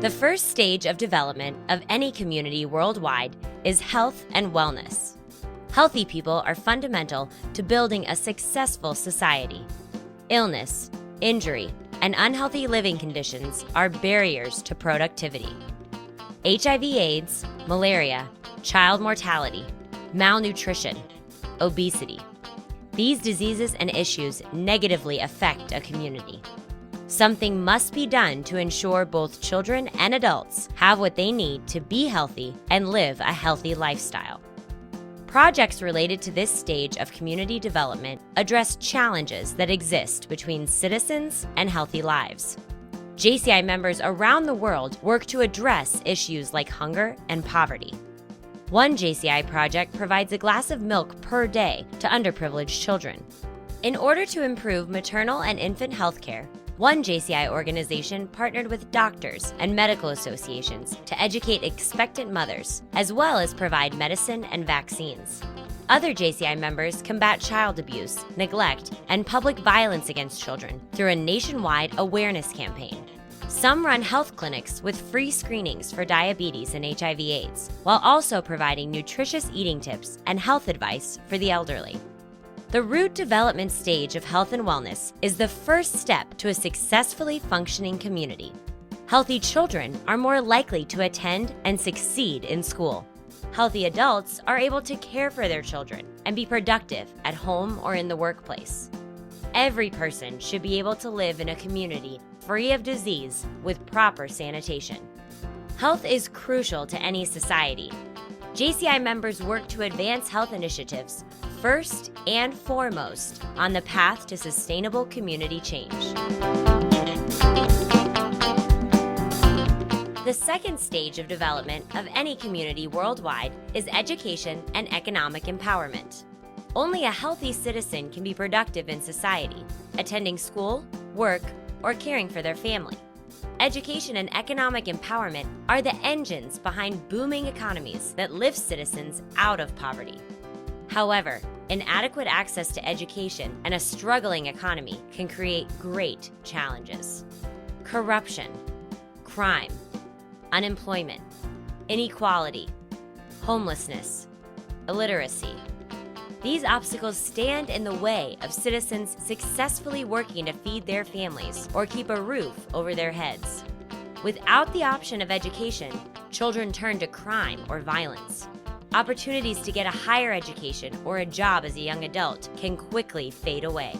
The first stage of development of any community worldwide is health and wellness. Healthy people are fundamental to building a successful society. Illness, injury, and unhealthy living conditions are barriers to productivity. HIV/AIDS, malaria, child mortality, malnutrition, obesity. These diseases and issues negatively affect a community. Something must be done to ensure both children and adults have what they need to be healthy and live a healthy lifestyle. Projects related to this stage of community development address challenges that exist between citizens and healthy lives. JCI members around the world work to address issues like hunger and poverty. One JCI project provides a glass of milk per day to underprivileged children. In order to improve maternal and infant health care, one JCI organization partnered with doctors and medical associations to educate expectant mothers, as well as provide medicine and vaccines. Other JCI members combat child abuse, neglect, and public violence against children through a nationwide awareness campaign. Some run health clinics with free screenings for diabetes and HIV/AIDS, while also providing nutritious eating tips and health advice for the elderly. The root development stage of health and wellness is the first step to a successfully functioning community. Healthy children are more likely to attend and succeed in school. Healthy adults are able to care for their children and be productive at home or in the workplace. Every person should be able to live in a community free of disease with proper sanitation. Health is crucial to any society. JCI members work to advance health initiatives first and foremost on the path to sustainable community change. The second stage of development of any community worldwide is education and economic empowerment. Only a healthy citizen can be productive in society, attending school, work, or caring for their family. Education and economic empowerment are the engines behind booming economies that lift citizens out of poverty. However, inadequate access to education and a struggling economy can create great challenges. Corruption, crime, unemployment, inequality, homelessness, illiteracy. These obstacles stand in the way of citizens successfully working to feed their families or keep a roof over their heads. Without the option of education, children turn to crime or violence. Opportunities to get a higher education or a job as a young adult can quickly fade away.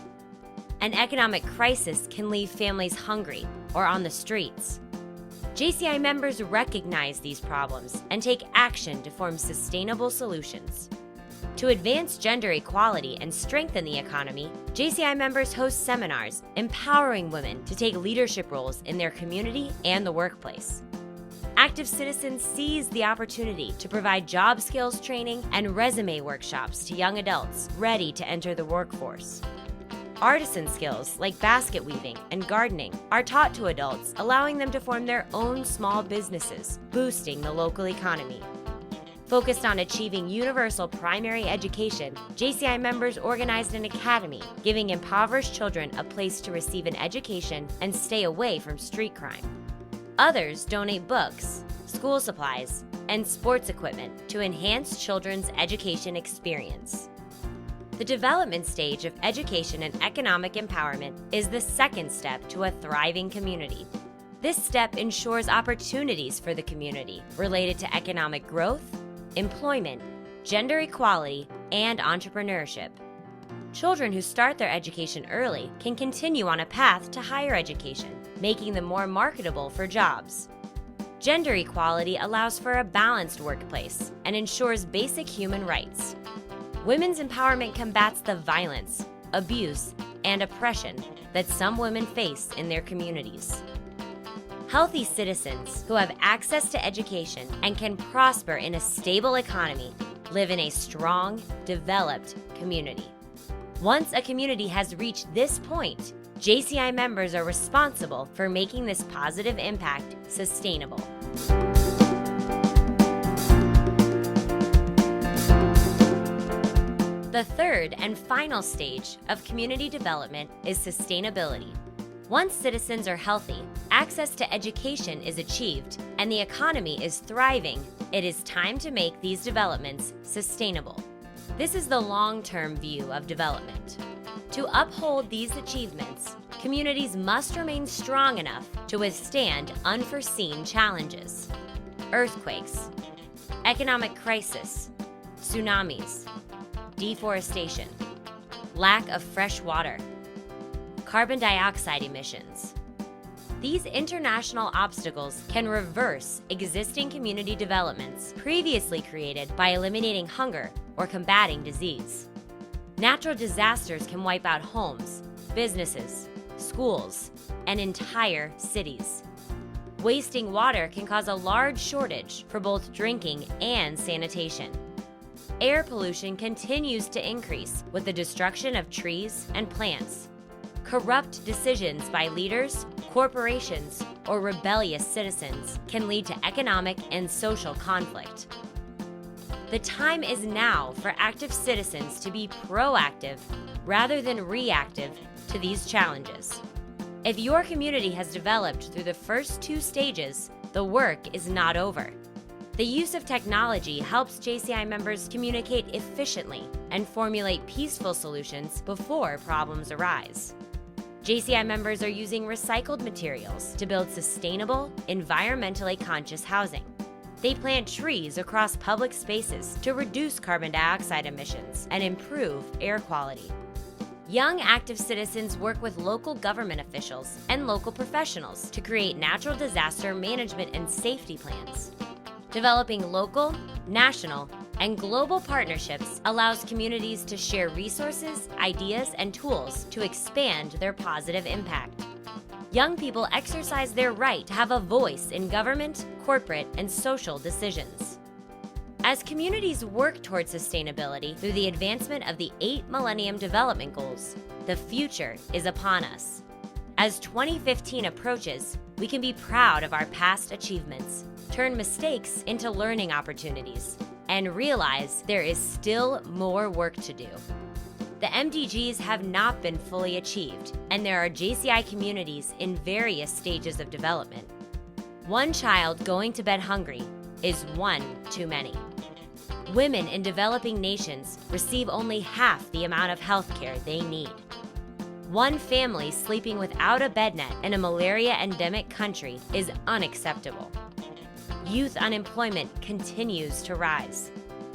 An economic crisis can leave families hungry or on the streets. JCI members recognize these problems and take action to form sustainable solutions. To advance gender equality and strengthen the economy, JCI members host seminars empowering women to take leadership roles in their community and the workplace. Active citizens seize the opportunity to provide job skills training and resume workshops to young adults ready to enter the workforce. Artisan skills like basket weaving and gardening are taught to adults, allowing them to form their own small businesses, boosting the local economy. Focused on achieving universal primary education, JCI members organized an academy, giving impoverished children a place to receive an education and stay away from street crime. Others donate books, school supplies, and sports equipment to enhance children's education experience. The development stage of education and economic empowerment is the second step to a thriving community. This step ensures opportunities for the community related to economic growth, employment, gender equality, and entrepreneurship. Children who start their education early can continue on a path to higher education, making them more marketable for jobs. Gender equality allows for a balanced workplace and ensures basic human rights. Women's empowerment combats the violence, abuse, and oppression that some women face in their communities. Healthy citizens who have access to education and can prosper in a stable economy live in a strong, developed community. Once a community has reached this point, JCI members are responsible for making this positive impact sustainable. The third and final stage of community development is sustainability. Once citizens are healthy, access to education is achieved, and the economy is thriving, it is time to make these developments sustainable. This is the long-term view of development. To uphold these achievements, communities must remain strong enough to withstand unforeseen challenges. Earthquakes, economic crisis, tsunamis, deforestation, lack of fresh water, carbon dioxide emissions. These international obstacles can reverse existing community developments previously created by eliminating hunger or combating disease. Natural disasters can wipe out homes, businesses, schools, and entire cities. Wasting water can cause a large shortage for both drinking and sanitation. Air pollution continues to increase with the destruction of trees and plants. Corrupt decisions by leaders, corporations, or rebellious citizens can lead to economic and social conflict. The time is now for active citizens to be proactive rather than reactive to these challenges. If your community has developed through the first two stages, the work is not over. The use of technology helps JCI members communicate efficiently and formulate peaceful solutions before problems arise. JCI members are using recycled materials to build sustainable, environmentally conscious housing. They plant trees across public spaces to reduce carbon dioxide emissions and improve air quality. Young active citizens work with local government officials and local professionals to create natural disaster management and safety plans. Developing local, national, and global partnerships allows communities to share resources, ideas, and tools to expand their positive impact. Young people exercise their right to have a voice in government, corporate, and social decisions. As communities work towards sustainability through the advancement of the 8 Millennium Development Goals, the future is upon us. As 2015 approaches, we can be proud of our past achievements, turn mistakes into learning opportunities, and realize there is still more work to do. The MDGs have not been fully achieved, and there are JCI communities in various stages of development. One child going to bed hungry is one too many. Women in developing nations receive only half the amount of health care they need. One family sleeping without a bed net in a malaria endemic country is unacceptable. Youth unemployment continues to rise.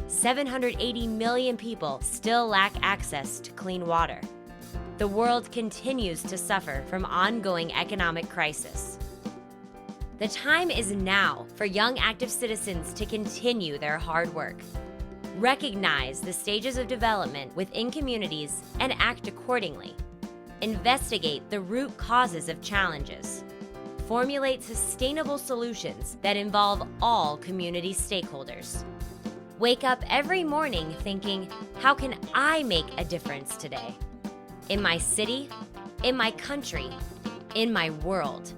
780 million people still lack access to clean water. The world continues to suffer from ongoing economic crisis. The time is now for young active citizens to continue their hard work. Recognize the stages of development within communities and act accordingly. Investigate the root causes of challenges. Formulate sustainable solutions that involve all community stakeholders. Wake up every morning thinking, how can I make a difference today? In my city, in my country, in my world.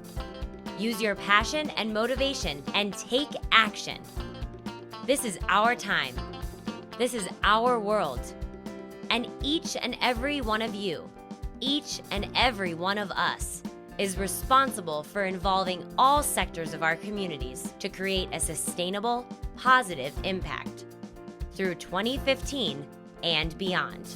Use your passion and motivation and take action. This is our time. This is our world. And each and every one of you, each and every one of us, is responsible for involving all sectors of our communities to create a sustainable, positive impact through 2015 and beyond.